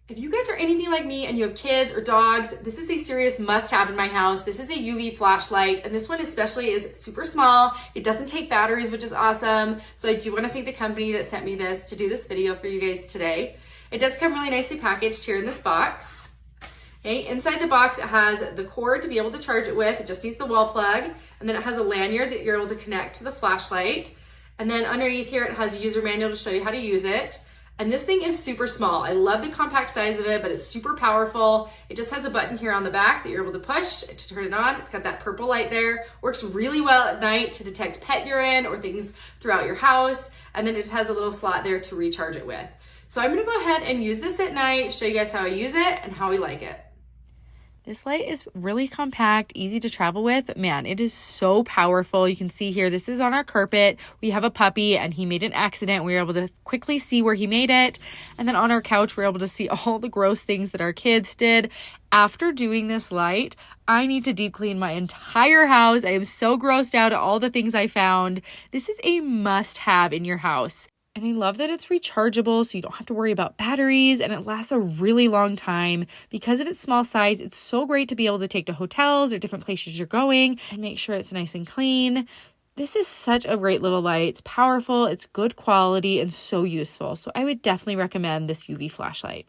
If you guys are anything like me and you have kids or dogs, this is a serious must-have in my house. This is a UV flashlight, and this one especially is super small. It doesn't take batteries, which is awesome. So I do want to thank the company that sent me this to do this video for you guys today. It does come really nicely packaged here in this box. Okay, inside the box, it has the cord to be able to charge it with. It just needs the wall plug. And then it has a lanyard that you're able to connect to the flashlight. And then underneath here, it has a user manual to show you how to use it. And this thing is super small. I love the compact size of it, but it's super powerful. It just has a button here on the back that you're able to push to turn it on. It's got that purple light there. Works really well at night to detect pet urine or things throughout your house. And then it just has a little slot there to recharge it with. So I'm gonna go ahead and use this at night, show you guys how I use it and how we like it. This light is really compact, easy to travel with, but man, it is so powerful. You can see here, this is on our carpet. We have a puppy and he made an accident. We were able to quickly see where he made it. And then on our couch, we were able to see all the gross things that our kids did. After doing this light, I need to deep clean my entire house. I am so grossed out at all the things I found. This is a must-have in your house. And I love that it's rechargeable, so you don't have to worry about batteries, and it lasts a really long time. Because of its small size, it's so great to be able to take to hotels or different places you're going and make sure it's nice and clean. This is such a great little light. It's powerful, it's good quality, and so useful. So I would definitely recommend this UV flashlight.